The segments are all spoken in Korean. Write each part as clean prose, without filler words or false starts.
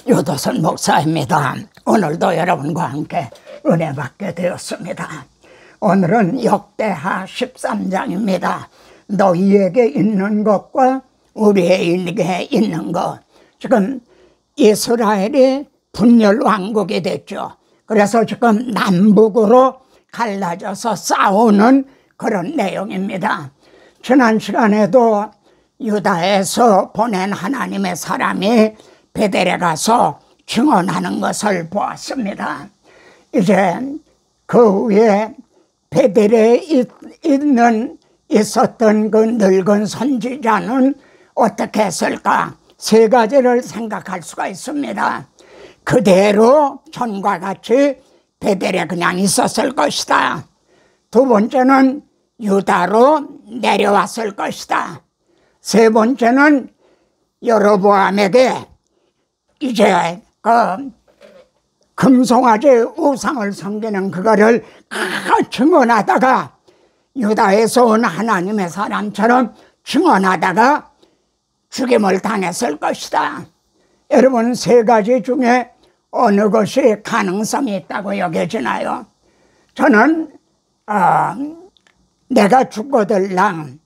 유도선 목사입니다. 오늘도 여러분과 함께 은혜 받게 되었습니다. 오늘은 역대하 13장입니다. 너희에게 있는 것과 우리에게 있는 것. 지금 이스라엘이 분열 왕국이 됐죠. 그래서 지금 남북으로 갈라져서 싸우는 그런 내용입니다. 지난 시간에도 유다에서 보낸 하나님의 사람이 베델에 가서 증언하는 것을 보았습니다. 이제 그 후에 베델에 있었던 그 늙은 선지자는 어떻게 했을까? 세 가지를 생각할 수가 있습니다. 그대로 전과 같이 베델에 그냥 있었을 것이다. 두 번째는 유다로 내려왔을 것이다. 세 번째는 여로보암에게 이제 금송아지 우상을 섬기는 그거를 증언하다가 유다에서 온 하나님의 사람처럼 증언하다가 죽임을 당했을 것이다. 여러분, 세 가지 중에 어느 것이 가능성이 있다고 여겨지나요? 저는 내가 죽거들랑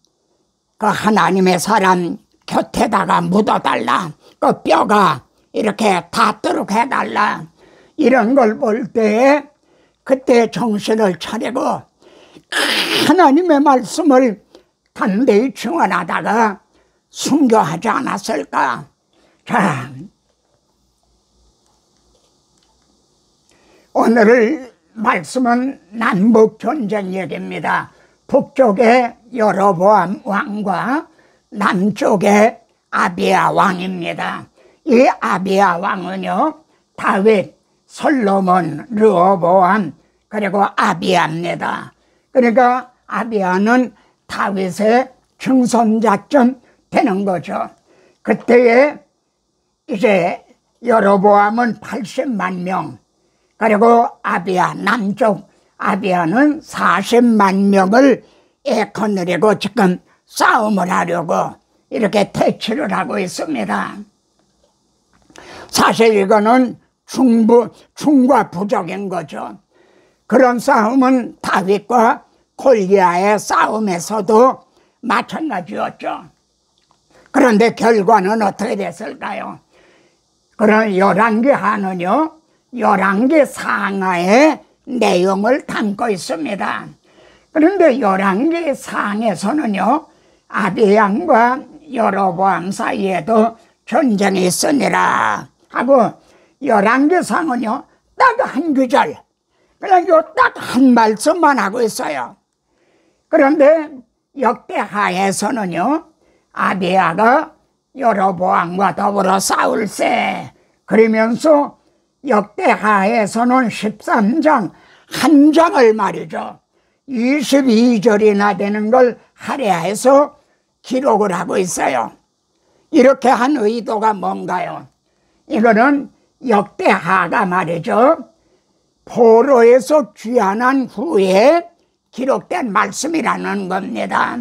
그 하나님의 사람 곁에다가 묻어달라, 그 뼈가 이렇게 닿도록 해달라, 이런 걸 볼 때에 그때 정신을 차리고 하나님의 말씀을 담대히 증언하다가 순교하지 않았을까? 자, 오늘 말씀은 남북 전쟁 얘기입니다. 북쪽에 여로보암 왕과 남쪽에 아비야 왕입니다. 이 아비야 왕은요, 다윗, 솔로몬, 르호보암, 그리고 아비야입니다. 그러니까 아비야는 다윗의 증손자쯤 되는 거죠. 그때에 이제 여로보암은 80만 명, 그리고 아비야, 남쪽 아비야는 40만 명을 애커느리고 지금 싸움을 하려고 이렇게 대치를 하고 있습니다. 사실 이거는 중과 부적인 거죠. 그런 싸움은 다윗과 골리앗의 싸움에서도 마찬가지였죠. 그런데 결과는 어떻게 됐을까요? 그런 열왕기하는요, 열왕기 상하의 내용을 담고 있습니다. 그런데 열왕기 상에서는요, 아비야과 여로보암 사이에도 전쟁이 있으니라 하고, 열왕기 상은요, 딱 한 구절, 그냥 딱 한 말씀만 하고 있어요. 그런데 역대하에서는요, 아비야가 여로보암과 더불어 싸울세, 그러면서 역대하에서는 13장 한 장을 말이죠, 22절이나 되는 걸 할애해서 기록을 하고 있어요. 이렇게 한 의도가 뭔가요? 이거는 역대하가 말이죠, 포로에서 귀환한 후에 기록된 말씀이라는 겁니다.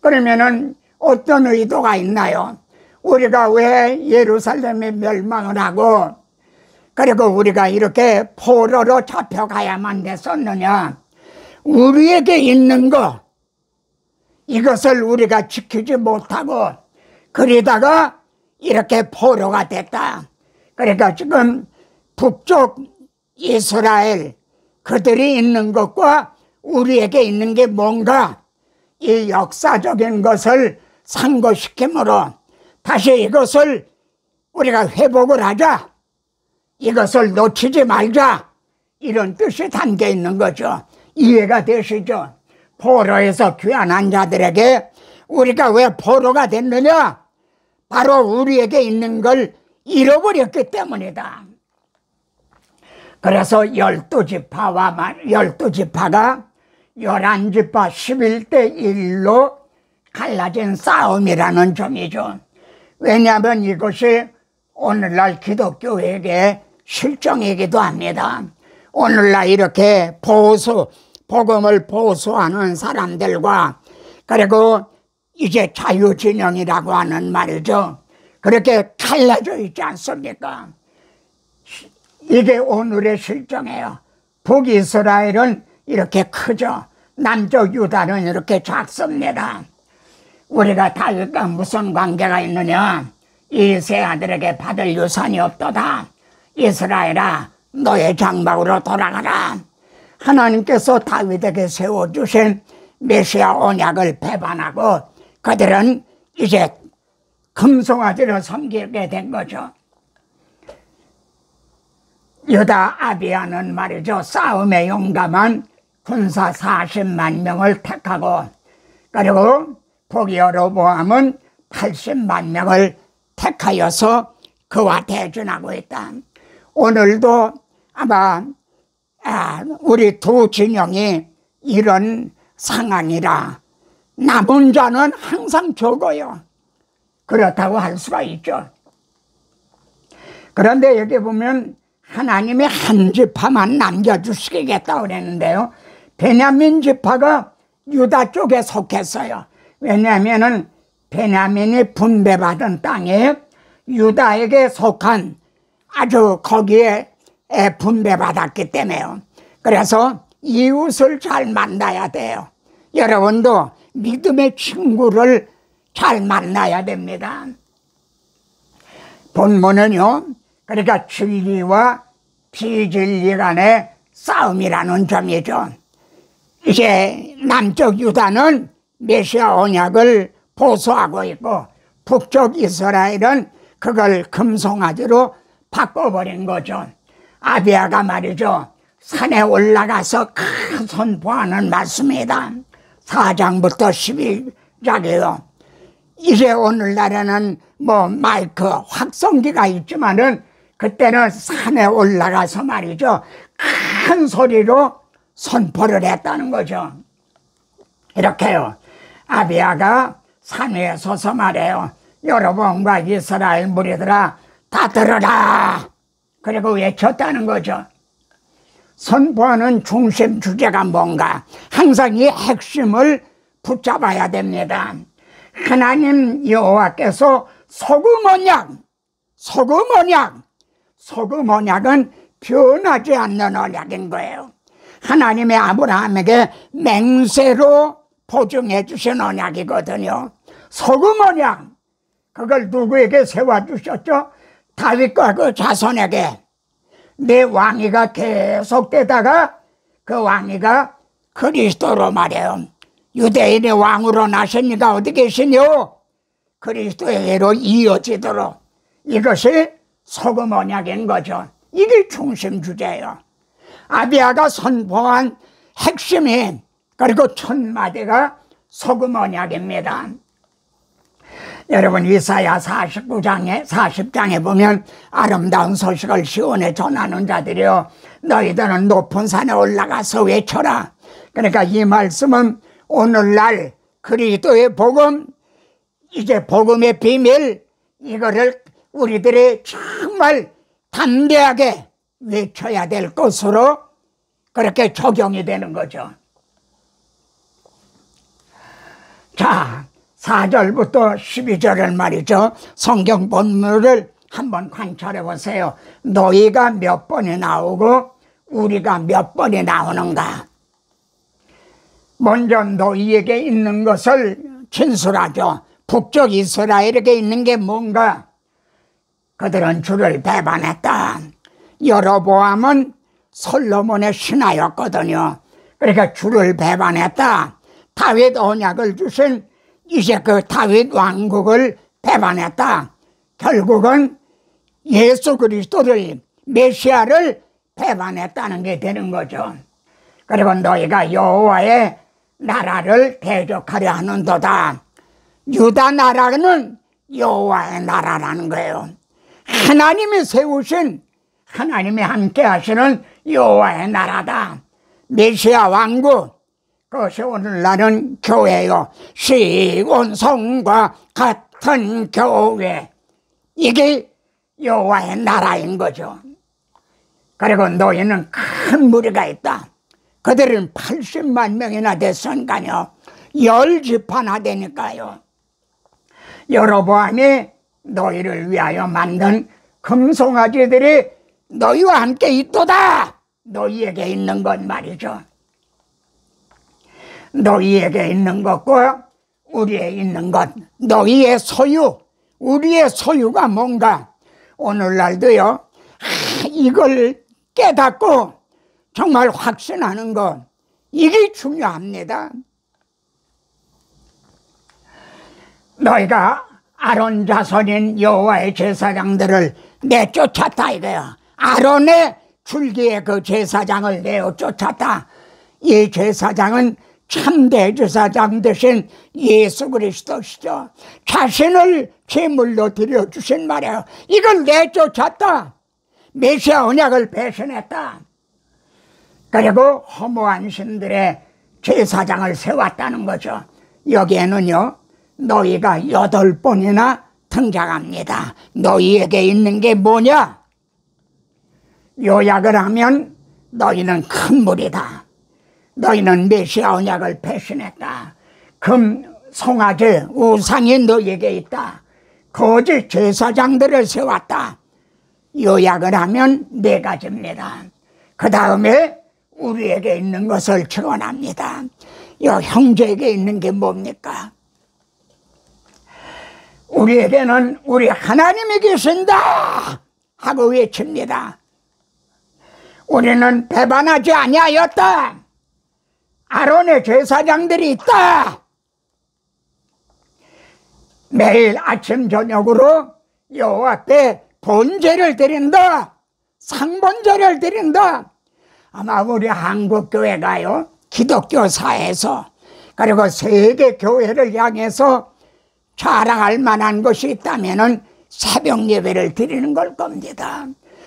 그러면은 어떤 의도가 있나요? 우리가 왜 예루살렘에 멸망을 하고 그리고 우리가 이렇게 포로로 잡혀가야만 됐었느냐? 우리에게 있는 거, 이것을 우리가 지키지 못하고 그러다가 이렇게 포로가 됐다. 그러니까 지금 북쪽 이스라엘, 그들이 있는 것과 우리에게 있는 게 뭔가, 이 역사적인 것을 상고시킴으로 다시 이것을 우리가 회복을 하자, 이것을 놓치지 말자, 이런 뜻이 담겨 있는 거죠. 이해가 되시죠? 포로에서 귀환한 자들에게 우리가 왜 포로가 됐느냐? 바로 우리에게 있는 걸 잃어버렸기 때문이다. 그래서 12지파가 11지파 11대 1로 갈라진 싸움이라는 점이죠. 왜냐하면 이것이 오늘날 기독교에게 실정이기도 합니다. 오늘날 이렇게 복음을 보수하는 사람들과, 그리고 이제 자유진영이라고 하는 말이죠, 그렇게 갈라져 있지 않습니까? 이게 오늘의 실정이에요. 북이스라엘은 이렇게 크죠. 남쪽 유다는 이렇게 작습니다. 우리가 다윗과 무슨 관계가 있느냐? 이 세 아들에게 받을 유산이 없도다. 이스라엘아, 너의 장막으로 돌아가라. 하나님께서 다윗에게 세워주신 메시아 언약을 배반하고 그들은 이제 금송아지를 섬기게 된 거죠. 유다 아비야는 말이죠, 싸움에 용감한 군사 40만 명을 택하고, 그리고 북여로보암은 80만 명을 택하여서 그와 대준하고 있다. 오늘도 아마 우리 두 진영이 이런 상황이라 남은 자는 항상 적어요. 그렇다고 할 수가 있죠. 그런데 여기 보면 하나님이 한 지파만 남겨주시겠다고 그랬는데요, 베냐민 지파가 유다 쪽에 속했어요. 왜냐하면 베냐민이 분배받은 땅에 유다에게 속한 아주 거기에 분배받았기 때문에요. 그래서 이웃을 잘 만나야 돼요. 여러분도 믿음의 친구를 잘 만나야 됩니다. 본문은요, 그러니까 진리와 비진리 간의 싸움이라는 점이죠. 이제 남쪽 유다는 메시아 언약을 보수하고 있고 북쪽 이스라엘은 그걸 금송아지로 바꿔버린 거죠. 아비야가 말이죠, 산에 올라가서 큰 선포하는 말씀이다. 4장부터 11장이에요. 이제 오늘날에는 뭐 마이크 확성기가 있지만은 그때는 산에 올라가서 말이죠, 큰 소리로 선포를 했다는 거죠. 이렇게요, 아비야가 산 위에 서서 말해요. 여러분과 이스라엘 무리들아, 다 들어라. 그리고 외쳤다는 거죠. 선포하는 중심 주제가 뭔가, 항상 이 핵심을 붙잡아야 됩니다. 하나님 여호와께서 소금 언약은 변하지 않는 언약인 거예요. 하나님의 아브라함에게 맹세로 보증해 주신 언약이거든요. 소금 언약, 그걸 누구에게 세워주셨죠? 다윗과 그 자손에게. 내 왕위가 계속되다가 그 왕위가 그리스도로 말해요. 유대인의 왕으로 나시니가 어디 계시뇨? 그리스도에게로 이어지도록. 이것이 소금 언약인 거죠. 이게 중심 주제예요. 아비야가 선포한 핵심이, 그리고 첫 마디가 소금 언약입니다. 여러분, 이사야 40장에 보면 아름다운 소식을 시온에 전하는 자들이요, 너희들은 높은 산에 올라가서 외쳐라. 그러니까 이 말씀은 오늘날 그리스도의 복음, 이제 복음의 비밀, 이거를 우리들이 정말 담대하게 외쳐야 될 것으로 그렇게 적용이 되는 거죠. 자, 4절부터 12절을 말이죠, 성경 본문을 한번 관찰해 보세요. 너희가 몇 번이 나오고 우리가 몇 번이 나오는가. 먼저 너희에게 있는 것을 진술하죠. 북쪽 이스라엘에게 있는 게 뭔가? 그들은 주를 배반했다. 여로보암은 솔로몬의 신하였거든요. 그러니까 주를 배반했다. 다윗 언약을 주신 이제 그 다윗 왕국을 배반했다. 결국은 예수 그리스도를, 메시아를 배반했다는 게 되는 거죠. 그리고 너희가 여호와의 나라를 대적하려 하는도다. 유다 나라는 여호와의 나라라는 거예요. 하나님이 세우신, 하나님이 함께 하시는 여호와의 나라다. 메시아 왕국, 그것이 오늘날은 교회요, 시온성과 같은 교회, 이게 여호와의 나라인 거죠. 그리고 너희는 큰 무리가 있다. 그들은 80만 명이나 됐으니까요, 10지파나 되니까요. 여로보암이 너희를 위하여 만든 금송아지들이 너희와 함께 있도다. 너희에게 있는 것 말이죠. 너희에게 있는 것과 우리에 있는 것, 너희의 소유, 우리의 소유가 뭔가. 오늘날도요, 이걸 깨닫고 정말 확신하는 것, 이게 중요합니다. 너희가 아론 자손인 여호와의 제사장들을 내쫓았다 이거야. 아론의 줄기의 그 제사장을 내쫓았다. 이 제사장은 참대 제사장 되신 예수 그리스도시죠. 자신을 제물로 드려주신 말이에요. 이걸 내쫓았다. 메시아 언약을 배신했다. 그리고 허무한 신들의 제사장을 세웠다는 거죠. 여기에는요, 너희가 8번이나 등장합니다. 너희에게 있는 게 뭐냐? 요약을 하면 너희는 큰 무리다. 너희는 메시아 언약을 배신했다. 금, 송아지, 우상이 너희에게 있다. 거짓 제사장들을 세웠다. 요약을 하면 4가지입니다. 그 다음에 우리에게 있는 것을 증언합니다. 요 형제에게 있는 게 뭡니까? 우리에게는 우리 하나님이 계신다 하고 외칩니다. 우리는 배반하지 아니하였다. 아론의 제사장들이 있다. 매일 아침 저녁으로 여호와 앞에 번제를 드린다. 상번제를 드린다. 아마 우리 한국교회가요, 기독교사에서 그리고 세계 교회를 향해서 자랑할 만한 것이 있다면은 새벽 예배를 드리는 걸 겁니다.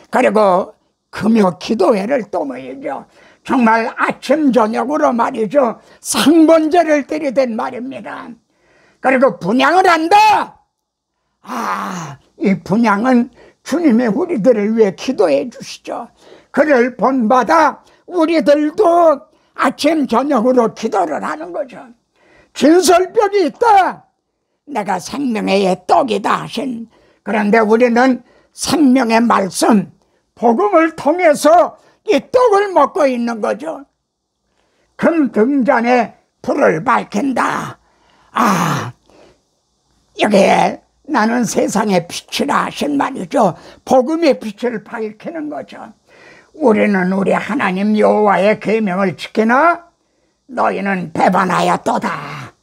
그리고 금요 기도회를 또 모이죠. 정말 아침 저녁으로 말이죠, 상번제를 드리던 말입니다. 그리고 분향을 한다. 이 분향은 주님의 우리들을 위해 기도해 주시죠. 그를 본받아 우리들도 아침 저녁으로 기도를 하는 거죠. 진설벽이 있다. 내가 생명의 떡이다 하신. 그런데 우리는 생명의 말씀, 복음을 통해서 이 떡을 먹고 있는 거죠. 금 등잔에 불을 밝힌다. 여기에 나는 세상의 빛이라 하신 말이죠. 복음의 빛을 밝히는 거죠. 우리는 우리 하나님 여호와의 계명을 지키나 너희는 배반하였도다.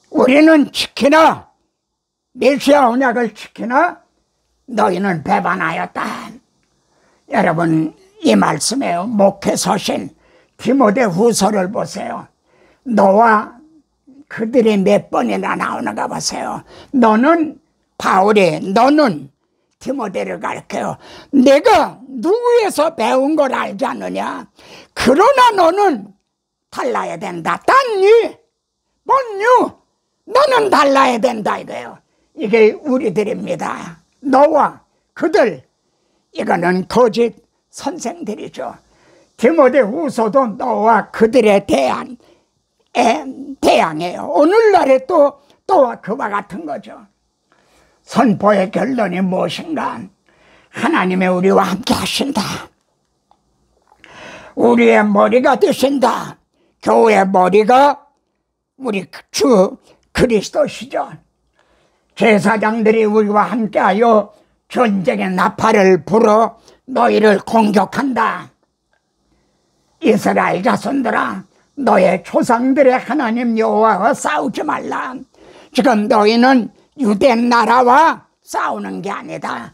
우리는 지키나 메시아 언약을 지키나 너희는 배반하였다. 여러분, 이 말씀에 목회 서신 디모데 후서를 보세요. 너와 그들이 몇 번이나 나오는가 보세요. 너는 바울이, 너는 디모데를 가르쳐요. 내가 누구에서 배운 걸 알지 않느냐? 그러나 너는 달라야 된다. 딴니 뭔유 너는 달라야 된다 이거예요. 이게 우리들입니다. 너와 그들, 이거는 거짓 선생들이죠. 디모데 후서도 너와 그들에 대한 대항해요. 오늘날에 또 그와 같은 거죠. 선포의 결론이 무엇인가? 하나님의 우리와 함께 하신다. 우리의 머리가 되신다. 교회의 머리가 우리 주 그리스도시죠. 제사장들이 우리와 함께하여 전쟁의 나팔을 불어 너희를 공격한다. 이스라엘 자손들아, 너의 조상들의 하나님 여호와와 싸우지 말라. 지금 너희는 유대 나라와 싸우는 게 아니다.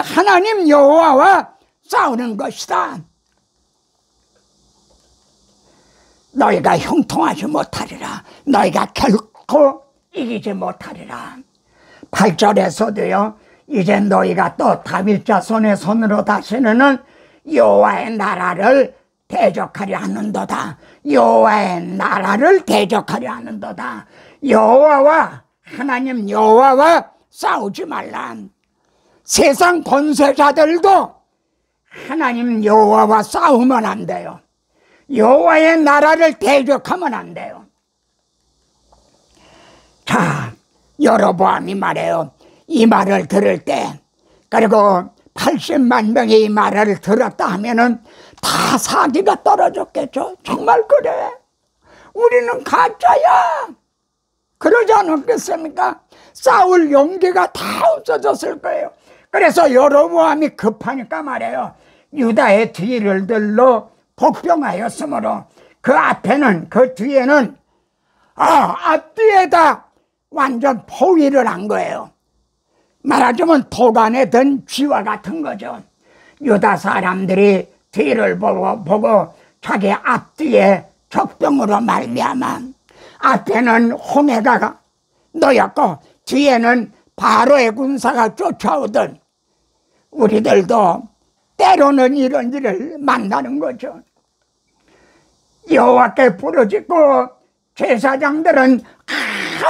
하나님 여호와와 싸우는 것이다. 너희가 형통하지 못하리라. 너희가 결코 이기지 못하리라. 8절에서도요, 이제 너희가 또 다윗 자손의 손으로 다시는 여호와의 나라를 대적하려 하는도다. 여호와의 나라를 대적하려 하는도다. 여호와와 하나님 여호와와 싸우지 말라. 세상 권세자들도 하나님 여호와와 싸우면 안 돼요. 여호와의 나라를 대적하면 안 돼요. 자, 여로보암이 말해요. 이 말을 들을 때, 그리고 80만 명이 이 말을 들었다 하면은 다 사기가 떨어졌겠죠. 정말 그래. 우리는 가짜야. 그러지 않았겠습니까? 싸울 용기가 다 없어졌을 거예요. 그래서 여로보암이 급하니까 말이에요. 유다의 뒤를 들러 복병하였으므로 그 앞에는, 그 뒤에는 앞뒤에다 완전 포위를 한 거예요. 말하자면 도관에 든 쥐와 같은 거죠. 유다 사람들이 뒤를 보고 자기 앞뒤에 적병으로 말미암아 앞에는 홍해가 놓였고 뒤에는 바로의 군사가 쫓아오던, 우리들도 때로는 이런 일을 만나는 거죠. 여호와께 부르짖고 제사장들은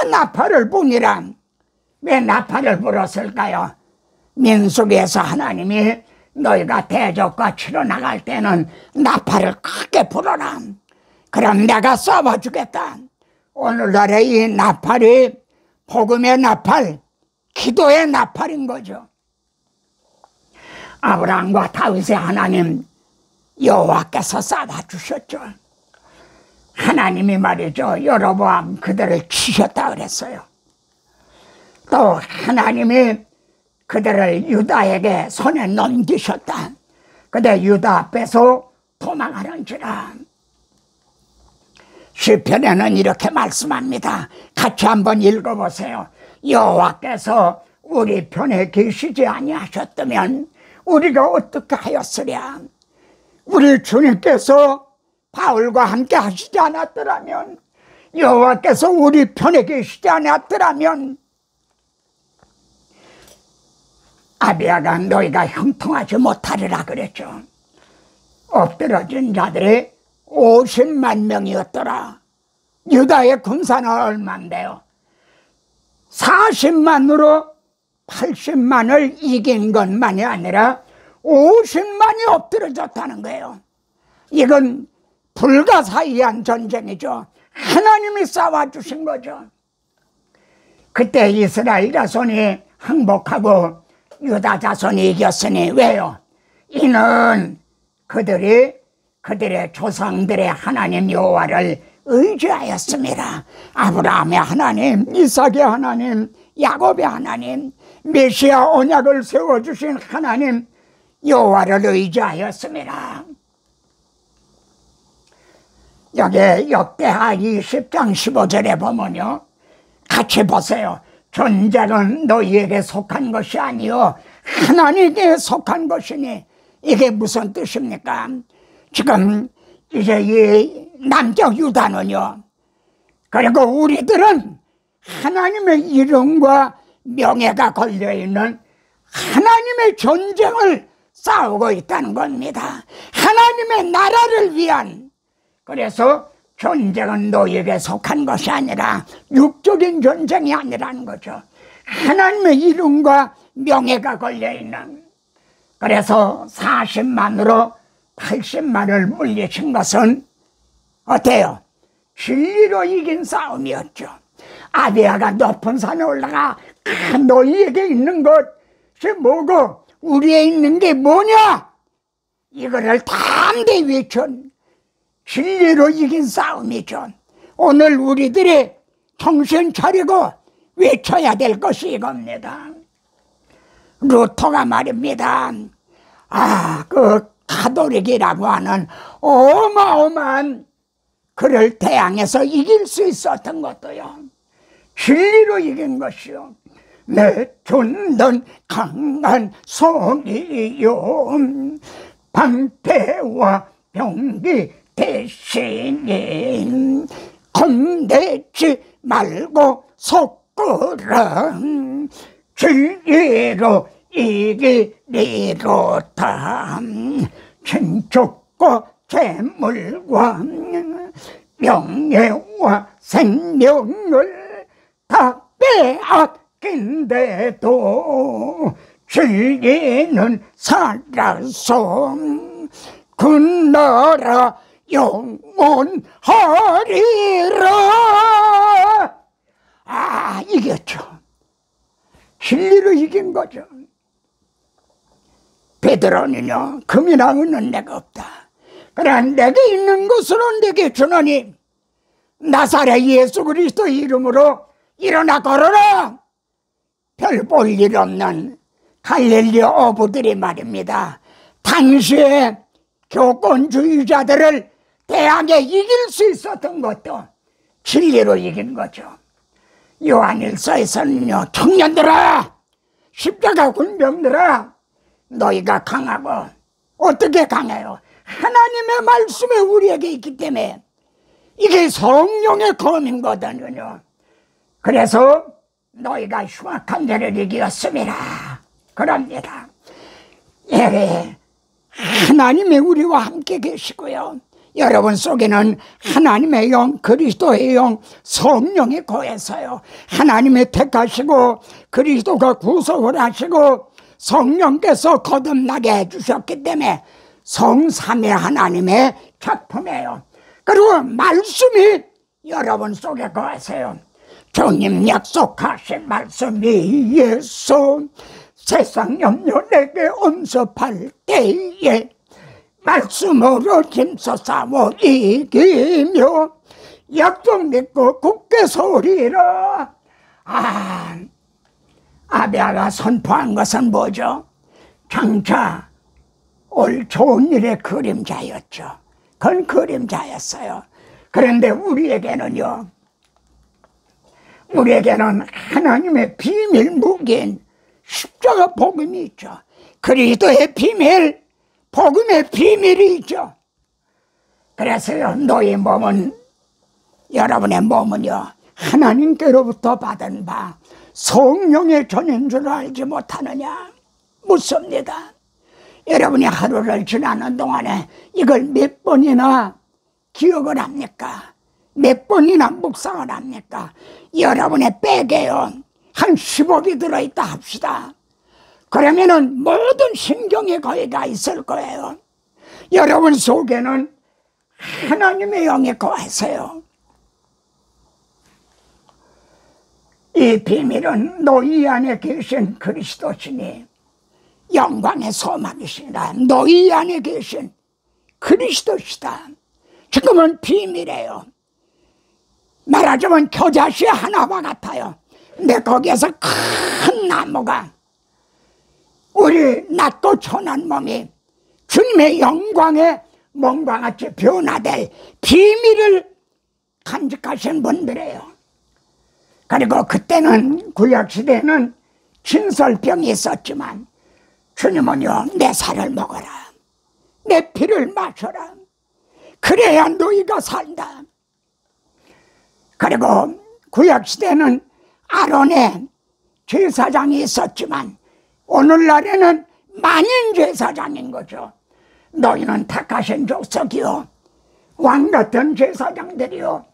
나팔을 부니라. 왜 나팔을 불었을까요? 민수기에서 하나님이 너희가 대적과 치러 나갈 때는 나팔을 크게 불어라. 그럼 내가 쏴봐주겠다. 오늘날의 이 나팔이 복음의 나팔, 기도의 나팔인 거죠. 아브라함과 다윗의 하나님 여호와께서 쏴봐주셨죠. 하나님이 말이죠, 여로보암 그들을 치셨다 그랬어요. 또 하나님이 그들을 유다에게 손에 넘기셨다. 근데 유다 앞에서 도망하는지라. 시편에는 이렇게 말씀합니다. 같이 한번 읽어보세요. 여호와께서 우리 편에 계시지 아니하셨다면 우리가 어떻게 하였으랴. 우리 주님께서 바울과 함께 하시지 않았더라면, 여호와께서 우리 편에 계시지 않았더라면, 아비야가 너희가 형통하지 못하리라 그랬죠. 엎드러진 자들이 50만 명이었더라. 유다의 군사는 얼마인데요? 40만으로 80만을 이긴 것만이 아니라 50만이 엎드러졌다는 거예요. 이건 불가사의한 전쟁이죠. 하나님이 싸워주신 거죠. 그때 이스라엘 자손이 항복하고 유다 자손이 이겼으니 왜요? 이는 그들이 그들의 조상들의 하나님 여호와를 의지하였습니다. 아브라함의 하나님, 이삭의 하나님, 야곱의 하나님, 메시아 언약을 세워주신 하나님 여호와를 의지하였습니다. 여기 역대하 20장 15절에 보면요, 같이 보세요. 전쟁은 너희에게 속한 것이 아니요 하나님께 속한 것이니. 이게 무슨 뜻입니까? 지금 이제 이 남쪽 유다는요, 그리고 우리들은 하나님의 이름과 명예가 걸려있는 하나님의 전쟁을 싸우고 있다는 겁니다. 하나님의 나라를 위한. 그래서 전쟁은 너희에게 속한 것이 아니라 육적인 전쟁이 아니라는 거죠. 하나님의 이름과 명예가 걸려있는. 그래서 40만으로 80만을 물리친 것은 어때요? 진리로 이긴 싸움이었죠. 아비야가 높은 산에 올라가 너희에게 있는 것이 뭐고 우리에 있는 게 뭐냐? 이거를 담대히 외친 진리로 이긴 싸움이죠. 오늘 우리들이 정신 차리고 외쳐야 될 것이 이겁니다. 루터가 말입니다. 그 가톨릭이라고 하는 어마어마한 그를 대항해서 이길 수 있었던 것도요, 진리로 이긴 것이요. 내 존던 강한 성이요 방패와 병기 대신에 겁내지 말고 속거라. 진리로 이기리로다. 친족과 재물과 명예와 생명을 다 빼앗긴데도 진리는 살아서 그 나라 영원하리라. 이겼죠. 진리로 이긴 거죠. 베드로는요, 금이나 은은 내가 없다. 그러나 내게 있는 것으로 내게 주노니 나사렛 예수 그리스도 이름으로 일어나 걸어라. 별 볼 일 없는 갈릴리 어부들이 말입니다. 당시에 교권주의자들을 대항에 이길 수 있었던 것도 진리로 이긴 거죠. 요한일서에서는요, 청년들아, 십자가 군병들아, 너희가 강하고, 어떻게 강해요? 하나님의 말씀이 우리에게 있기 때문에 이게 성령의 검인 거거든요. 그래서 너희가 흉악한 자를 이기었음이라 그럽니다. 예, 하나님이 우리와 함께 계시고요, 여러분 속에는 하나님의 영, 그리스도의 영, 성령이 거해서요, 하나님이 택하시고 그리스도가 구속을 하시고 성령께서 거듭나게 해주셨기 때문에 성삼위 하나님의 작품이에요. 그리고 말씀이 여러분 속에 거하세요. 주님 약속하신 말씀이 예수 세상 염려 내게 엄습할 때에 말씀으로 힘써 싸워 이기며 약속 믿고 굳게 서리라. 아비아가 선포한 것은 뭐죠? 장차 올 좋은 일의 그림자였죠. 그건 그림자였어요. 그런데 우리에게는 하나님의 비밀 무기인 십자가 복음이 있죠. 그리스도의 비밀, 복음의 비밀이 있죠. 그래서요, 너희 몸은, 여러분의 몸은요, 하나님께로부터 받은 바 성령의 전인 줄 알지 못하느냐? 묻습니다. 여러분이 하루를 지나는 동안에 이걸 몇 번이나 기억을 합니까? 몇 번이나 묵상을 합니까? 여러분의 백에요, 한 10억이 들어있다 합시다. 그러면은 모든 신경이 거기 가 있을 거예요. 여러분 속에는 하나님의 영이 거하세요. 이 비밀은 너희 안에 계신 그리스도시니 영광의 소망이시라. 너희 안에 계신 그리스도시다. 지금은 비밀이에요. 말하자면 겨자씨 하나와 같아요. 근데 거기에서 큰 나무가, 우리 낮고 천한 몸이 주님의 영광의 몸과 같이 변화될 비밀을 간직하신 분들이에요. 그리고 그때는, 구약시대에는 진설병이 있었지만 주님은요, 내 살을 먹어라, 내 피를 마셔라, 그래야 너희가 산다. 그리고 구약시대는 아론의 제사장이 있었지만 오늘날에는 만인 제사장인 거죠. 너희는 택하신 족속이요, 왕같은 제사장들이요,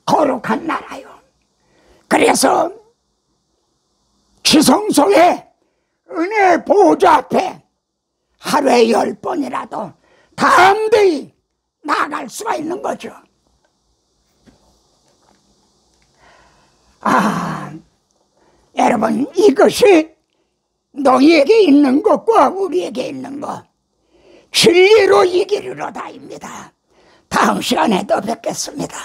거룩한 나라요. 그래서 지성소에 은혜의 보좌 앞에 하루에 10번이라도 담대히 나아갈 수가 있는 거죠. 여러분, 이것이 너희에게 있는 것과 우리에게 있는 것, 진리로 이기리로다입니다. 다음 시간에 또 뵙겠습니다.